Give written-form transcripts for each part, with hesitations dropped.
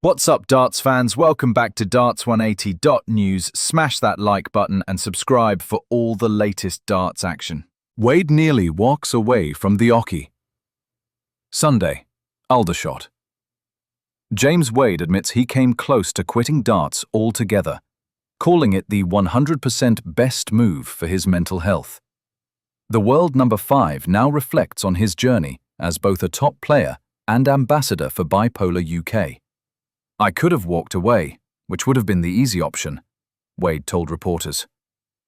What's up, darts fans? Welcome back to Darts180.news. Smash that like button and subscribe for all the latest darts action. Wade nearly walks away from the Oki. Sunday, Aldershot. James Wade admits he came close to quitting darts altogether, calling it the 100% best move for his mental health. The world number 5 now reflects on his journey as both a top player and ambassador for Bipolar UK. "I could have walked away, which would have been the easy option," Wade told reporters.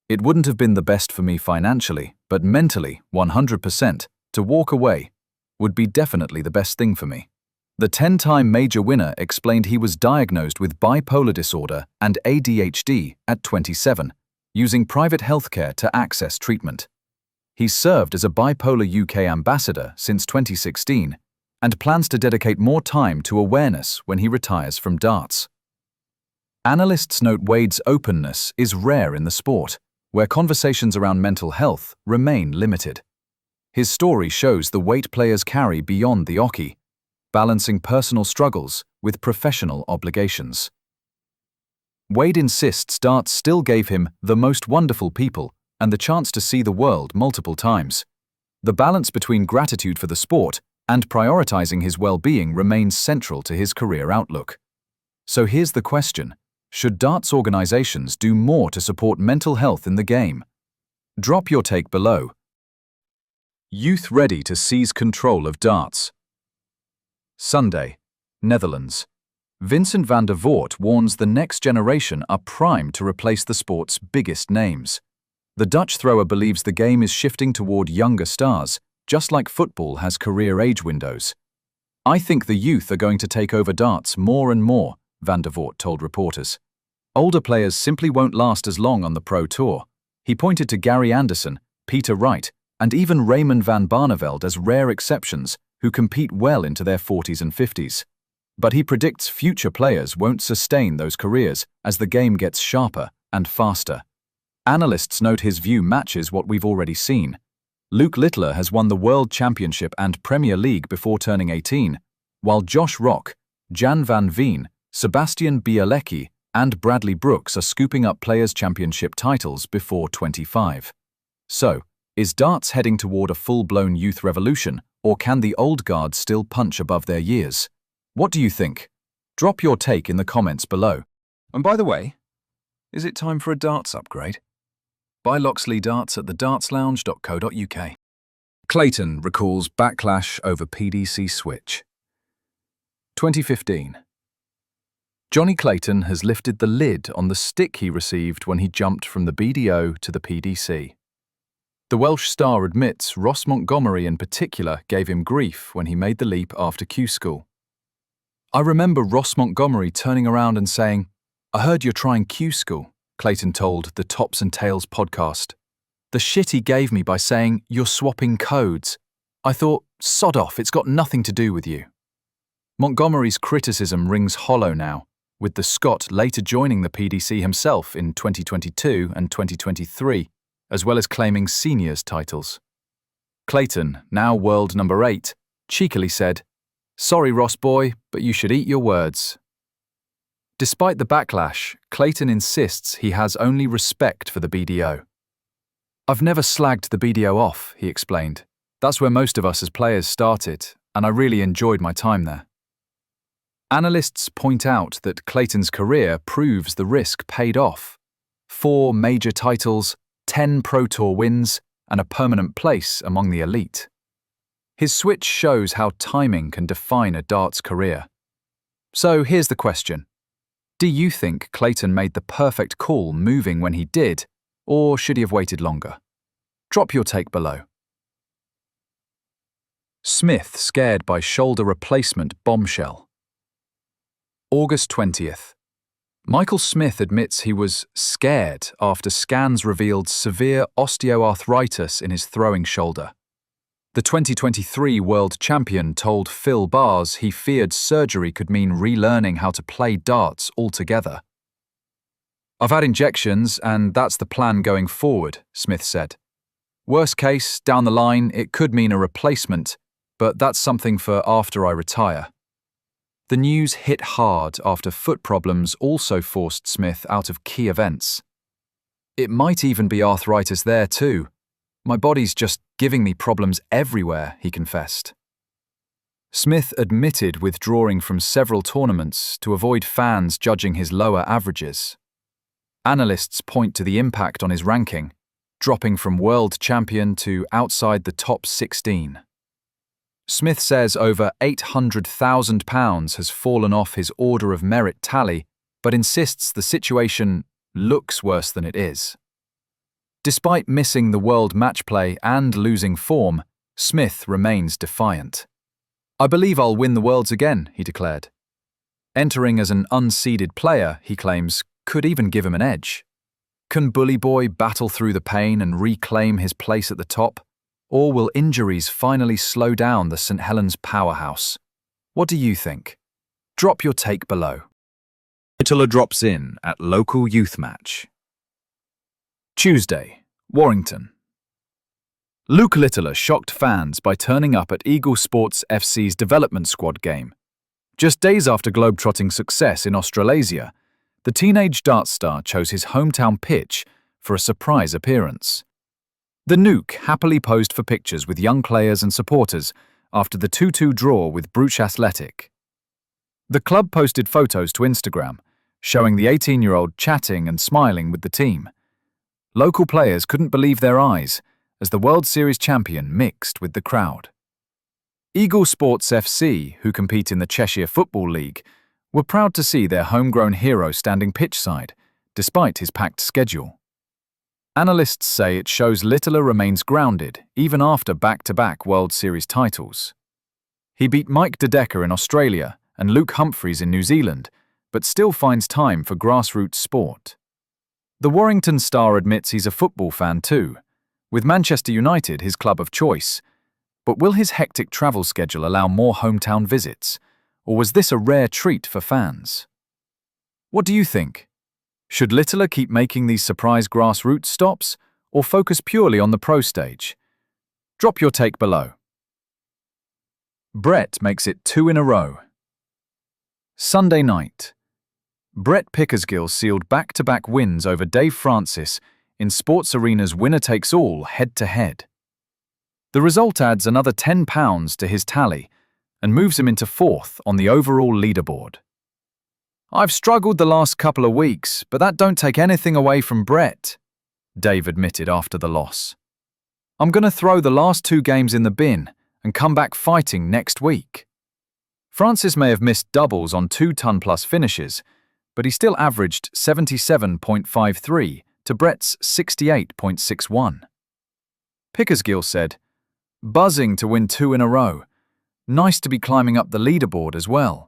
"It wouldn't have been the best for me financially, but mentally, 100%, to walk away would be definitely the best thing for me." The 10-time major winner explained he was diagnosed with bipolar disorder and ADHD at 27, using private healthcare to access treatment. He's served as a Bipolar UK ambassador since 2016, and plans to dedicate more time to awareness when he retires from darts. Analysts note Wade's openness is rare in the sport, where conversations around mental health remain limited. His story shows the weight players carry beyond the Oki, balancing personal struggles with professional obligations. Wade insists darts still gave him the most wonderful people and the chance to see the world multiple times. The balance between gratitude for the sport and prioritizing his well-being remains central to his career outlook. So here's the question: should darts organizations do more to support mental health in the game? Drop your take below. Youth ready to seize control of darts. Sunday, Netherlands. Vincent van der Voort warns the next generation are primed to replace the sport's biggest names. The Dutch thrower believes the game is shifting toward younger stars, just like football has career age windows. "I think the youth are going to take over darts more and more," van der Voort told reporters. "Older players simply won't last as long on the pro tour." He pointed to Gary Anderson, Peter Wright, and even Raymond van Barneveld as rare exceptions who compete well into their 40s and 50s. But he predicts future players won't sustain those careers as the game gets sharper and faster. Analysts note his view matches what we've already seen. Luke Littler has won the World Championship and Premier League before turning 18, while Josh Rock, Jan van Veen, Sebastian Bielecki, and Bradley Brooks are scooping up Players' Championship titles before 25. So, is darts heading toward a full-blown youth revolution, or can the old guard still punch above their years? What do you think? Drop your take in the comments below. And by the way, is it time for a darts upgrade? Buy Loxley darts at thedartslounge.co.uk. Clayton recalls backlash over PDC switch. 2015. Johnny Clayton has lifted the lid on the stick he received when he jumped from the BDO to the PDC. The Welsh star admits Ross Montgomery in particular gave him grief when he made the leap after Q School. "I remember Ross Montgomery turning around and saying, 'I heard you're trying Q School,'" Clayton told the Tops and Tails podcast. "The shit he gave me by saying, 'You're swapping codes.' I thought, sod off, it's got nothing to do with you." Montgomery's criticism rings hollow now, with the Scot later joining the PDC himself in 2022 and 2023, as well as claiming seniors titles. Clayton, now world number 8, cheekily said, "Sorry, Ross boy, but you should eat your words." Despite the backlash, Clayton insists he has only respect for the BDO. "I've never slagged the BDO off," he explained. "That's where most of us as players started, and I really enjoyed my time there." Analysts point out that Clayton's career proves the risk paid off. 4 major titles, 10 Pro Tour wins, and a permanent place among the elite. His switch shows how timing can define a darts career. So here's the question. Do you think Clayton made the perfect call moving when he did, or should he have waited longer? Drop your take below. Smith scared by shoulder replacement bombshell. August 20th. Michael Smith admits he was scared after scans revealed severe osteoarthritis in his throwing shoulder. The 2023 world champion told Phil Bars he feared surgery could mean relearning how to play darts altogether. "I've had injections and that's the plan going forward," Smith said. "Worst case, down the line, it could mean a replacement, but that's something for after I retire." The news hit hard after foot problems also forced Smith out of key events. "It might even be arthritis there too. My body's just giving me problems everywhere," he confessed. Smith admitted withdrawing from several tournaments to avoid fans judging his lower averages. Analysts point to the impact on his ranking, dropping from world champion to outside the top 16. Smith says over £800,000 has fallen off his Order of Merit tally, but insists the situation looks worse than it is. Despite missing the world match play and losing form, Smith remains defiant. "I believe I'll win the Worlds again," he declared. Entering as an unseeded player, he claims, could even give him an edge. Can Bully Boy battle through the pain and reclaim his place at the top? Or will injuries finally slow down the St. Helens powerhouse? What do you think? Drop your take below. Littler drops in at local youth match. Tuesday, Warrington. Luke Littler shocked fans by turning up at Eagle Sports FC's development squad game. Just days after globetrotting success in Australasia, the teenage darts star chose his hometown pitch for a surprise appearance. The Nuke happily posed for pictures with young players and supporters after the 2-2 draw with Bruch Athletic. The club posted photos to Instagram, showing the 18-year-old chatting and smiling with the team. Local players couldn't believe their eyes as the World Series champion mixed with the crowd. Eagle Sports FC, who compete in the Cheshire Football League, were proud to see their homegrown hero standing pitchside, despite his packed schedule. Analysts say it shows Littler remains grounded even after back-to-back World Series titles. He beat Mike De Decker in Australia and Luke Humphreys in New Zealand, but still finds time for grassroots sport. The Warrington star admits he's a football fan too, with Manchester United his club of choice. But will his hectic travel schedule allow more hometown visits, or was this a rare treat for fans? What do you think? Should Littler keep making these surprise grassroots stops, or focus purely on the pro stage? Drop your take below. Brett makes it 2 in a row. Sunday night. Brett Pickersgill sealed back-to-back wins over Dave Francis in sportsarena's winner-takes-all head-to-head. The result adds another £10 to his tally and moves him into 4th on the overall leaderboard. "I've struggled the last couple of weeks, but that don't take anything away from Brett," Dave admitted after the loss. "I'm going to throw the last 2 games in the bin and come back fighting next week." Francis may have missed doubles on 2-ton-plus finishes, but he still averaged 77.53 to Brett's 68.61. Pickersgill said, "Buzzing to win 2 in a row. Nice to be climbing up the leaderboard as well."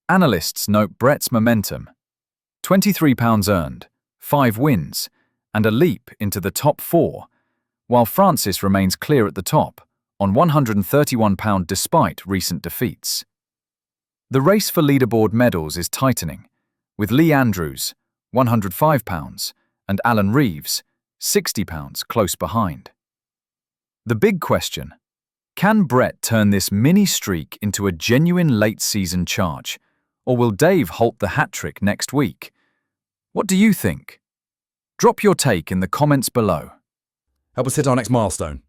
Analysts note Brett's momentum: £23 earned, 5 wins, and a leap into the top 4, while Francis remains clear at the top on £131 despite recent defeats. The race for leaderboard medals is tightening, with Lee Andrews, £105, and Alan Reeves, £60 close behind. The big question: can Brett turn this mini streak into a genuine late-season charge, or will Dave halt the hat-trick next week? What do you think? Drop your take in the comments below. Help us hit our next milestone.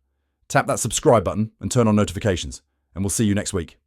Tap that subscribe button and turn on notifications, and we'll see you next week.